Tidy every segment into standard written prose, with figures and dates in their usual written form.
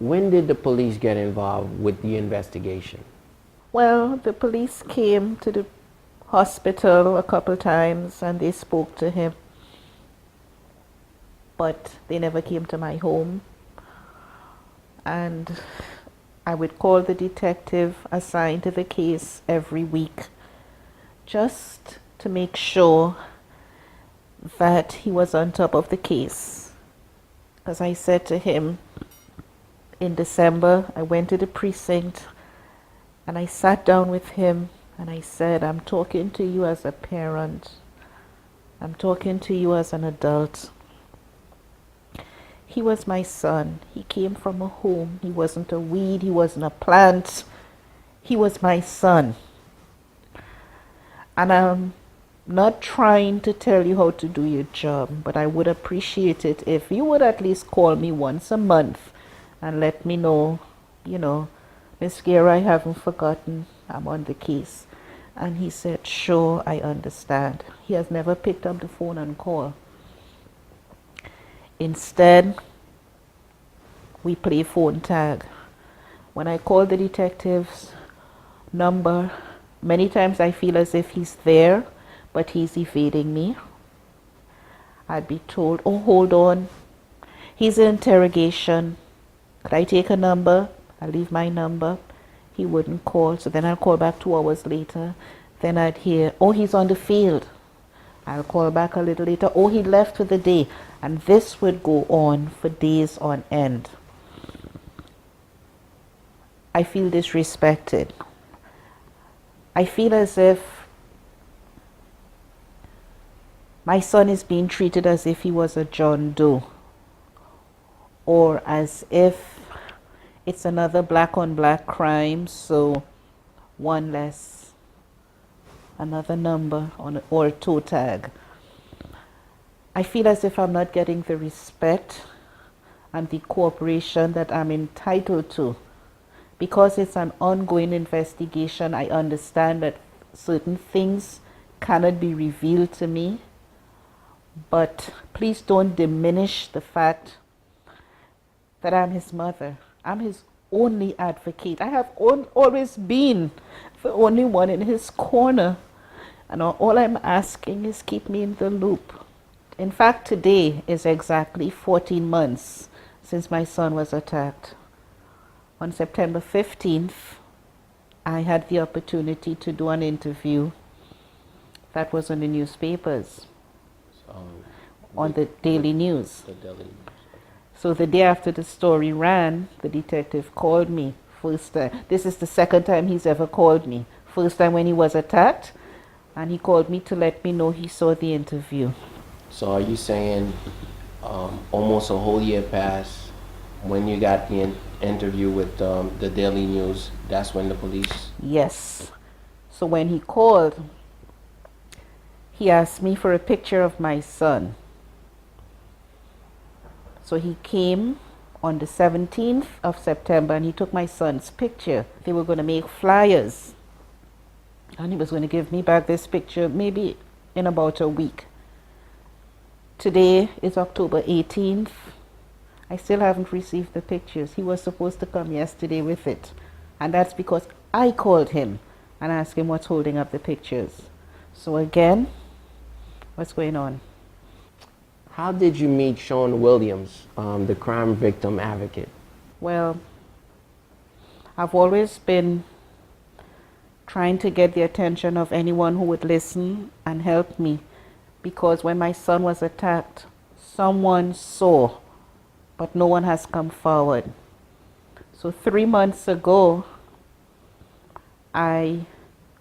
When did the police get involved with the investigation? Well, the police came to the hospital a couple times and they spoke to him, but they never came to my home. And I would call the detective assigned to the case every week just to make sure that he was on top of the case. As I said to him in December, I went to the precinct and I sat down with him and I said, I'm talking to you as a parent. I'm talking to you as an adult. He was my son. He came from a home. He wasn't a weed. He wasn't a plant. He was my son. And I'm not trying to tell you how to do your job, but I would appreciate it if you would at least call me once a month and let me know, Miss Guerra, I haven't forgotten. I'm on the case. And he said, sure, I understand. He has never picked up the phone and called. Instead, we play phone tag. When I call the detective's number, many times I feel as if he's there, but he's evading me. I'd be told, oh, hold on. He's in interrogation. Could I take a number? I leave my number. He wouldn't call, so then I'll call back 2 hours later. Then I'd hear, oh, he's on the field. I'll call back a little later, oh, he left for the day. And this would go on for days on end. I feel disrespected. I feel as if my son is being treated as if he was a John Doe, or as if it's another black on black crime, so one less, another number on or a toe tag. I feel as if I'm not getting the respect and the cooperation that I'm entitled to. Because it's an ongoing investigation, I understand that certain things cannot be revealed to me. But please don't diminish the fact that I'm his mother. I'm his only advocate. I have always been the only one in his corner. And all I'm asking is keep me in the loop. In fact, today is exactly 14 months since my son was attacked. On September 15th, I had the opportunity to do an interview that was in the newspapers, on the Daily News. So the day after the story ran, the detective called me. First time. This is the second time he's ever called me. First time when he was attacked, and he called me to let me know he saw the interview. So are you saying almost a whole year passed when you got the interview with the Daily News? That's when the police... Yes. So when he called, he asked me for a picture of my son. So he came on the 17th of September and he took my son's picture. They were going to make flyers. And he was going to give me back this picture maybe in about a week. Today is October 18th. I still haven't received the pictures. He was supposed to come yesterday with it. And that's because I called him and asked him what's holding up the pictures. So again, what's going on? How did you meet Sean Williams, the crime victim advocate? Well, I've always been trying to get the attention of anyone who would listen and help me, because when my son was attacked, someone saw, but no one has come forward. So 3 months ago, I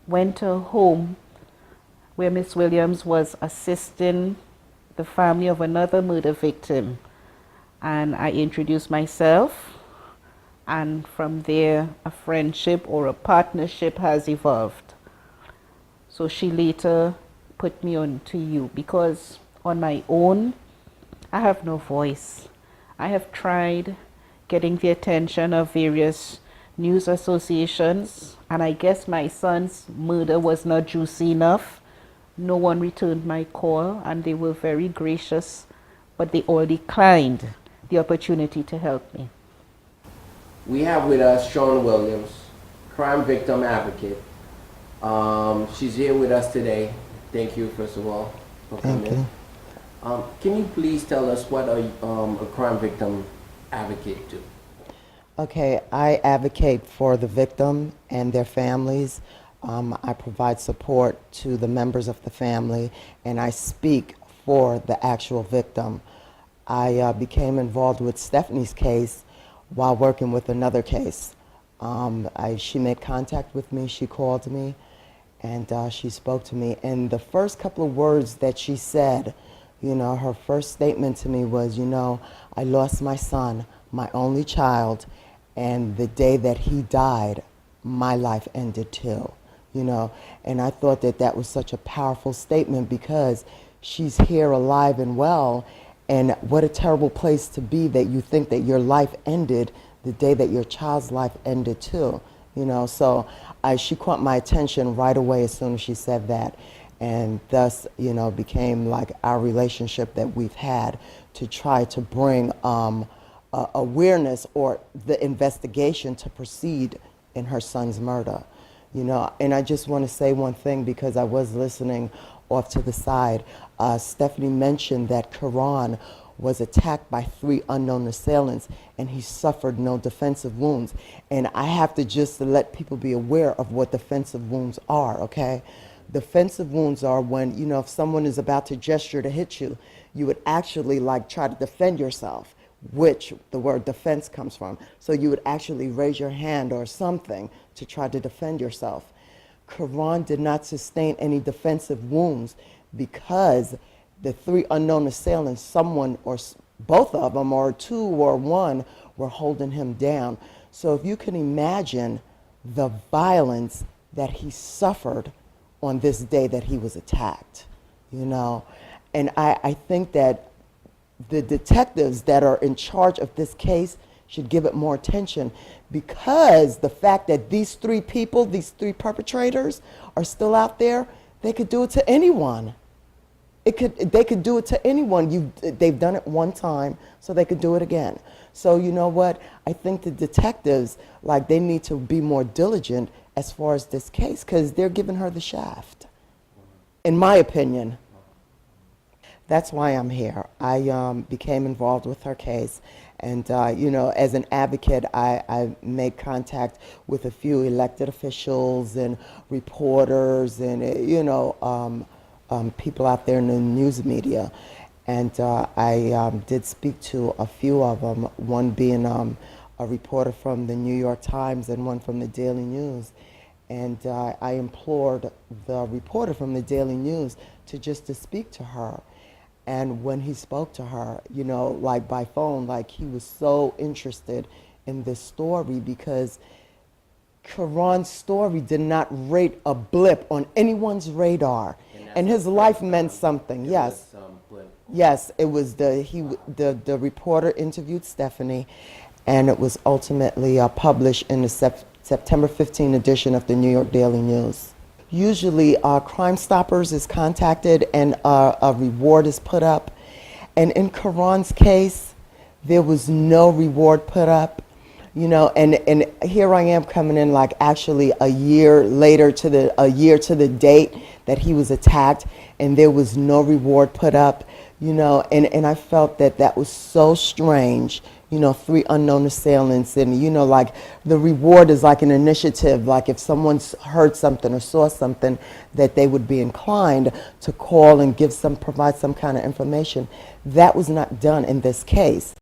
went to a home where Miss Williams was assisting the family of another murder victim. And I introduced myself, and from there a friendship or a partnership has evolved. So she later put me on to you, because on my own I have no voice. I have tried getting the attention of various news associations, and I guess my son's murder was not juicy enough. No one returned my call, and they were very gracious, but they all declined the opportunity to help me. We have with us Sean Williams, crime victim advocate. She's here with us today. Thank you, first of all, for Thank coming. you. Can you please tell us what a crime victim advocate do? Okay, I advocate for the victim and their families. I provide support to the members of the family, and I speak for the actual victim. I became involved with Stephanie's case while working with another case. She made contact with me, she called me, and she spoke to me. And the first couple of words that she said, you know, her first statement to me was, you know, I lost my son, my only child, and the day that he died, my life ended too, you know. And I thought that that was such a powerful statement because she's here alive and well, and what a terrible place to be that you think that your life ended the day that your child's life ended too, you know. So she caught my attention right away as soon as she said that, and thus, you know, became like our relationship that we've had to try to bring awareness or the investigation to proceed in her son's murder, you know. And I just want to say one thing because I was listening off to the side. Stephanie mentioned that Keron was attacked by 3 unknown assailants and he suffered no defensive wounds. And I have to just let people be aware of what defensive wounds are, okay? Defensive wounds are when, you know, if someone is about to gesture to hit you, you would actually like try to defend yourself, which the word defense comes from. So you would actually raise your hand or something to try to defend yourself. Keron did not sustain any defensive wounds because the 3 unknown assailants, someone or both of them or 2 or 1 were holding him down. So if you can imagine the violence that he suffered on this day that he was attacked, you know. And I think that the detectives that are in charge of this case should give it more attention because the fact that these 3 people, these 3 perpetrators are still out there, they could do it to anyone. They could do it to anyone. They've done it one time, so they could do it again. So you know what? I think the detectives, like, they need to be more diligent as far as this case because they're giving her the shaft, in my opinion. That's why I'm here. I became involved with her case, and you know, as an advocate, I made contact with a few elected officials and reporters and you know, people out there in the news media, and I did speak to a few of them. One being a reporter from the New York Times and one from the Daily News, and I implored the reporter from the Daily News to speak to her. And when he spoke to her, you know, like by phone, like he was so interested in this story because Keron's story did not rate a blip on anyone's radar. And his life meant something, yes. Yes, it was the reporter interviewed Stephanie, and it was ultimately published in the September 15 edition of the New York Daily News. Usually Crime Stoppers is contacted and a reward is put up. And in Keron's case, there was no reward put up. You know, and here I am coming in like actually a year to the date that he was attacked, and there was no reward put up, you know, and I felt that that was so strange, you know, 3 unknown assailants, and you know, like the reward is like an initiative, like if someone's heard something or saw something that they would be inclined to call and provide some kind of information. That was not done in this case.